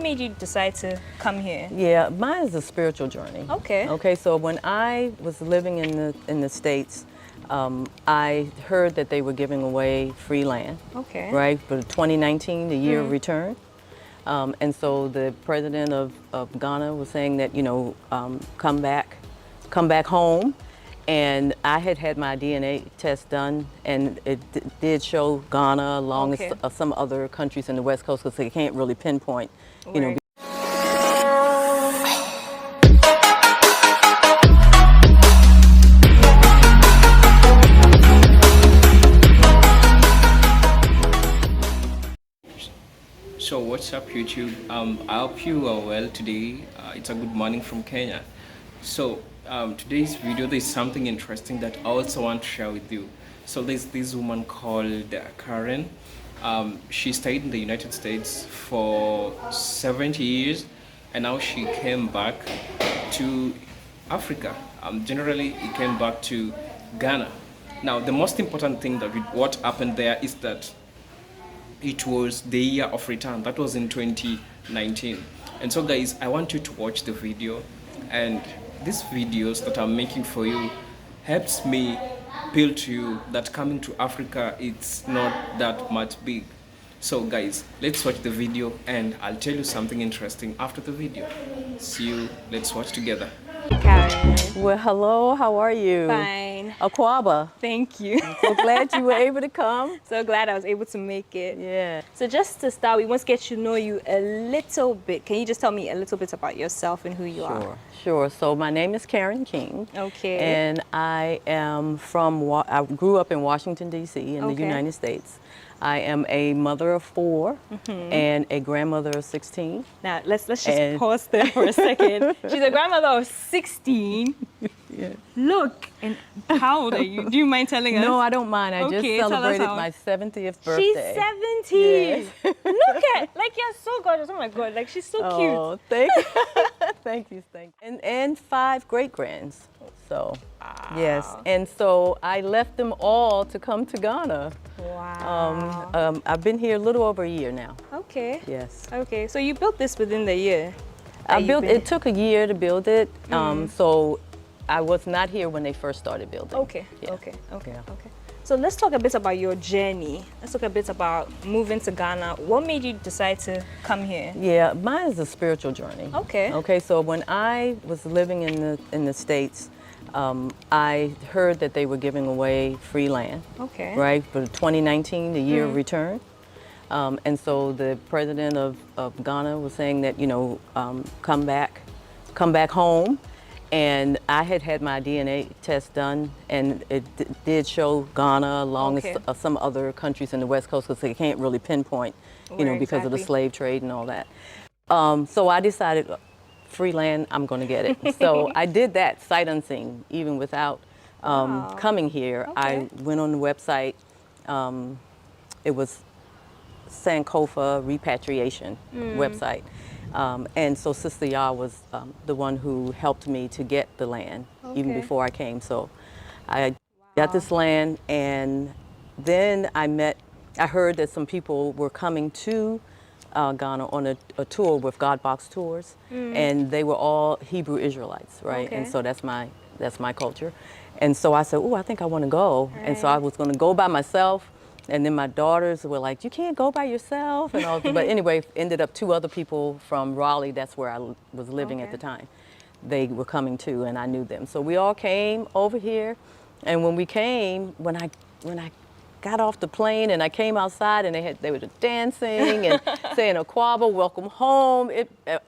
made you decide to come here? Yeah, mine is a spiritual journey. Okay. Okay, so when I was living in the States, I heard that they were giving away free land. Okay. Right, for 2019, the year of return. And so the president of Ghana was saying that, come back home. And I had my DNA test done, and it did show Ghana along Okay. with some other countries in the West Coast, because they can't really pinpoint, Right. So what's up YouTube? I hope you are well today. It's a good morning from Kenya. So today's video, there's something interesting that I also want to share with you. So there's this woman called Karen. She stayed in the United States for 70 years, and now she came back to Africa. Generally, he came back to Ghana. Now the most important thing that what happened there is that it was the year of return. That was in 2019. And so guys, I want you to watch the video, and these videos that I'm making for you helps me appeal to you that coming to Africa, it's not that much big. So guys, let's watch the video, and I'll tell you something interesting after the video. See you, let's watch together. Karen. Well, hello, how are you? Fine. Akwaba. Thank you. So glad you were able to come. So glad I was able to make it. Yeah. So just to start, we want to get to know you a little bit. Can you just tell me a little bit about yourself and who you are? Sure. So my name is Karen King. Okay. And I am I grew up in Washington, D.C. in the United States. I am a mother of 4 and a grandmother of 16. Now, let's just pause there for a second. She's a grandmother of 16. Yeah. Look, and how old are you? Do you mind telling us? No, I don't mind. I just Okay, tell us celebrated how. my 70th birthday. She's 70. Yes. Look at, like, you're so gorgeous. Oh my God, like, she's so cute. Oh, thank you. Thank you. And 5 great-grands. So, yes. And so I left them all to come to Ghana. Wow. I've been here a little over a year now. Okay. Yes. Okay, so you built this within the year? It took a year to build it. So I was not here when they first started building. Okay. Yeah. Okay. Yeah. So let's talk a bit about your journey. Let's talk a bit about moving to Ghana. What made you decide to come here? Yeah, mine is a spiritual journey. Okay. Okay, so when I was living in the States, I heard that they were giving away free land. Okay. Right, for 2019, the year of return. And so the president of Ghana was saying that, come back home. And I had my DNA test done, and it did show Ghana along with some other countries in the West Coast, because they can't really pinpoint, because of the slave trade and all that. So I decided, free land, I'm going to get it. So I did that sight unseen, even without coming here. I went on the website. It was Sankofa repatriation website. And so Sister Yah was the one who helped me to get the land even before I came. So I got this land, and then I heard that some people were coming to Ghana on a tour with God Box Tours, and they were all Hebrew Israelites, right? And so that's my culture. And so I said, oh, I think I want to go. And so I was going to go by myself. And then my daughters were like, you can't go by yourself. And all. But anyway, ended up 2 other people from Raleigh, that's where I was living at the time. They were coming too, and I knew them. So we all came over here. And when we came, when I got off the plane and I came outside, and they were dancing and saying, Akwaba, welcome home.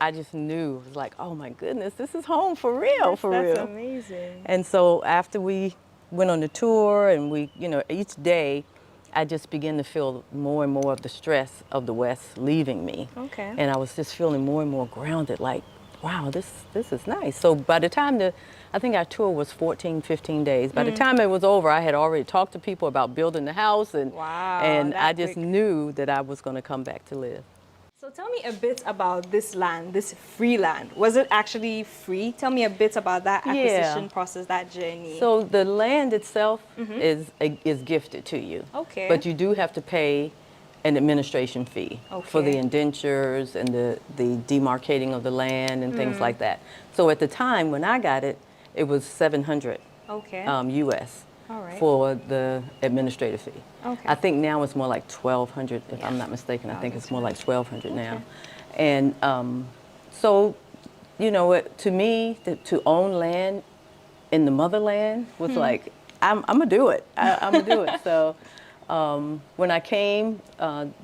I just knew, it was like, oh my goodness, this is home for real, That's amazing. And so after we went on the tour, and we, each day, I just began to feel more and more of the stress of the West leaving me. Okay. And I was just feeling more and more grounded, like, wow, this is nice. So by the time I think our tour was 14, 15 days. By the time it was over, I had already talked to people about building the house, and I just knew that I was going to come back to live. So tell me a bit about this land, this free land. Was it actually free? Tell me a bit about that acquisition process, that journey. So the land itself is gifted to you. Okay. But you do have to pay an administration fee for the Okay. indentures and the demarcating of the land and things like that. So at the time when I got it, it was 700 Okay. US All right. for the administrative fee. Okay. I think now it's more like 1,200, if Yeah. I'm not mistaken. I Wow, think that's it's more like 1,200 now. Okay. And so, you know, to me, to own land in the motherland was like, I'm gonna do it. I'm gonna do it. So when I came,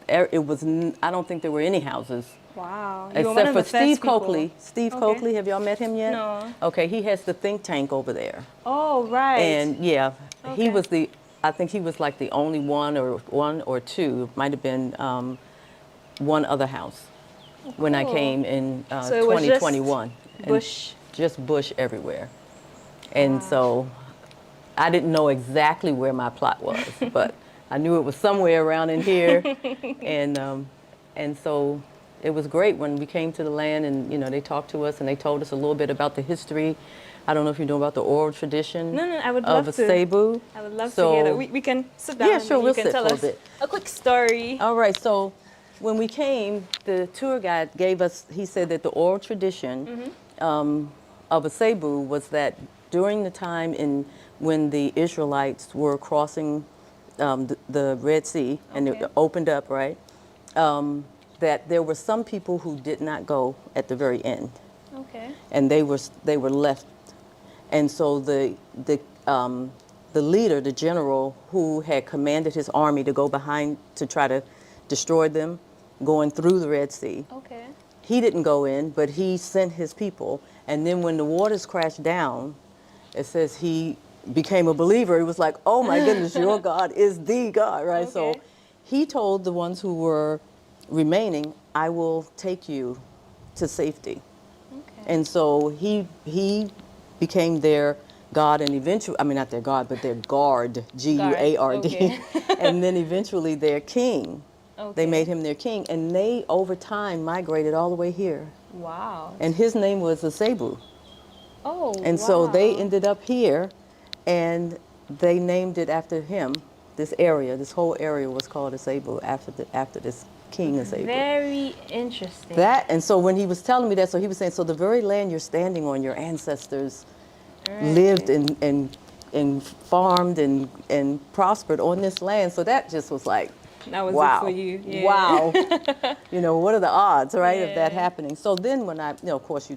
it was, I don't think there were any houses. Wow. You were one Except of for the Steve first people. Coakley. Steve Okay. Coakley, have y'all met him yet? No. Okay, he has the think tank over there. Oh, right. And yeah, Okay. he was I think he was like the only one or two, might have been one other house when I Cool. came in So it was just 2021. And bush. just bush everywhere. And so I didn't know exactly where my plot was, but I knew it was somewhere around in here. And so it was great when we came to the land, and you know, they talked to us and they told us a little bit about the history. I don't know if you know about the oral tradition No, I would of love a to. Cebu. I would love So- to hear that. We can sit down Yeah, and sure, you we'll can sit tell for a us bit. a quick story. All right, so when we came, the tour guide gave us, he said that the oral tradition of a Cebu was that during the time when the Israelites were crossing the Red Sea and Okay. it opened up, right, that there were some people who did not go at the very end, Okay. and they were left. And so the leader, the general who had commanded his army to go behind to try to destroy them, going through the Red Sea, Okay. he didn't go in, but he sent his people. And then when the waters crashed down, it says he became a believer. He was like, oh my goodness, your God is the God, right? So Okay. he told the ones who were remaining, I will take you to safety. Okay. And so he became their God, and eventually, I mean, not their God, but their guard, G-U-A-R-D. Okay. And then eventually their king. They Okay. made him their king, and they, over time, migrated all the way here. Wow. And his name was Cebu. Oh, And so they wow. ended up here, and they named it after him. This area, this whole area was called Cebu after this king of Cebu. Very interesting. That, and so when he was telling me that, so he was saying, so the very land you're standing on, your ancestors lived and farmed and prospered on this land. So that just was like, That was wow, it for you. Yeah. wow. You know, what are the odds, right, of that Yeah. happening? So then when of course, I'm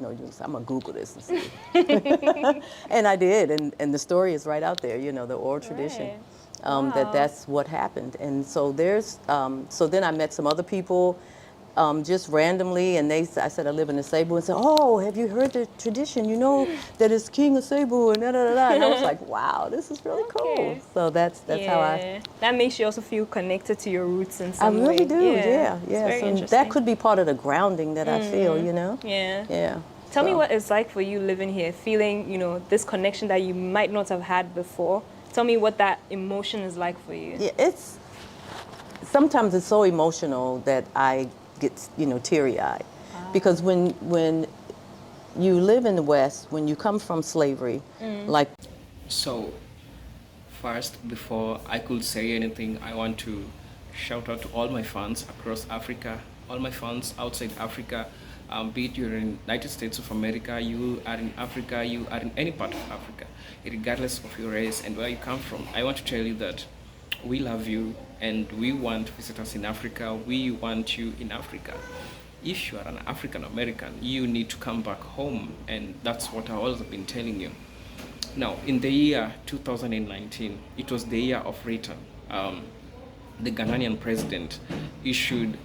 gonna Google this and see. And I did, and the story is right out there, the oral tradition. Right. Wow. That's what happened. And so so then I met some other people just randomly, and I said I live in the Cebu, and said, oh, have you heard the tradition? You know that it's King of Cebu, and da-da-da-da. And I was like, wow, this is really cool. Okay. So that's how That makes you also feel connected to your roots in I some way. really do, yeah. It's very So interesting. that could be part of the grounding that I feel, Yeah. Yeah. Tell me So- what it's like for you living here, feeling, this connection that you might not have had before. Tell me what that emotion is like for you. Yeah, sometimes it's so emotional that I get, teary-eyed. Because when you live in the West, when you come from slavery, like... So, first, before I could say anything, I want to shout out to all my fans across Africa, all my fans outside Africa, be it you're in the United States of America, you are in Africa, you are in any part of Africa, regardless of your race and where you come from. I want to tell you that we love you and we want visitors in Africa. We want you in Africa. If you are an African American, you need to come back home, and that's what I've always been telling you. Now, in the year 2019, it was the year of return. The Ghanaian president issued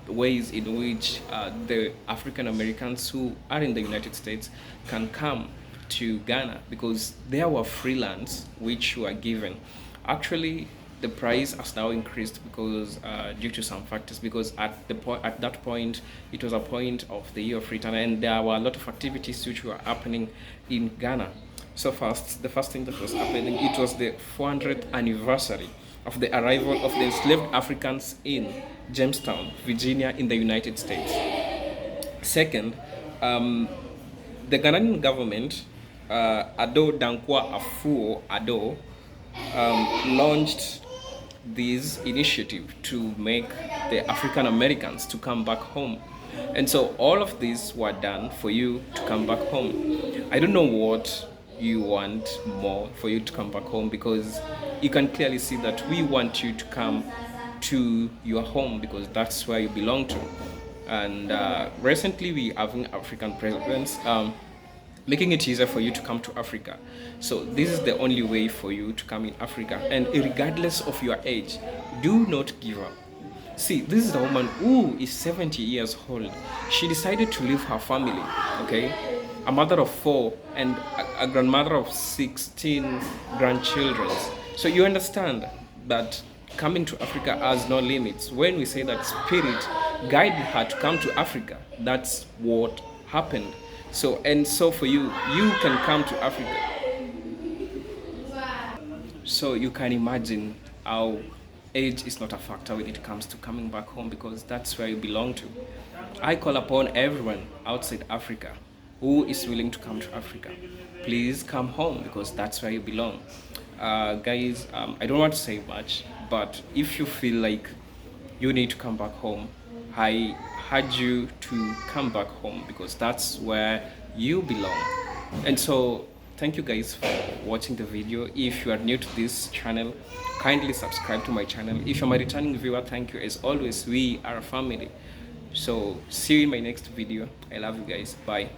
ways in which the African Americans who are in the United States can come to Ghana, because there were free lands which were given. Actually, the price has now increased because due to some factors, because at that point it was a point of the year of return, and there were a lot of activities which were happening in Ghana. So the first thing that was happening, it was the 400th anniversary of the arrival of the enslaved Africans in Jamestown, Virginia, in the United States. Second, the Ghanaian government, Ado Dankwa Afuo Ado, launched this initiative to make the African Americans to come back home. And so all of these were done for you to come back home. I don't know what you want more for you to come back home, because you can clearly see that we want you to come to your home because that's where you belong to. And recently we having African presidents making it easier for you to come to Africa. So this is the only way for you to come in Africa. And regardless of your age, do not give up. See, this is a woman who is 70 years old. She decided to leave her family, okay? A mother of 4 and a grandmother of 16 grandchildren. So you understand that coming to Africa has no limits. When we say that spirit guided her to come to Africa, that's what happened. So for you, you can come to Africa. So you can imagine how age is not a factor when it comes to coming back home, because that's where you belong to. I call upon everyone outside Africa who is willing to come to Africa. Please come home because that's where you belong. Guys, I don't want to say much, but if you feel like you need to come back home, I urge you to come back home because that's where you belong. And so thank you guys for watching the video. If you are new to this channel, kindly subscribe to my channel. If you're my returning viewer, thank you. As always, we are a family. So see you in my next video. I love you guys. Bye.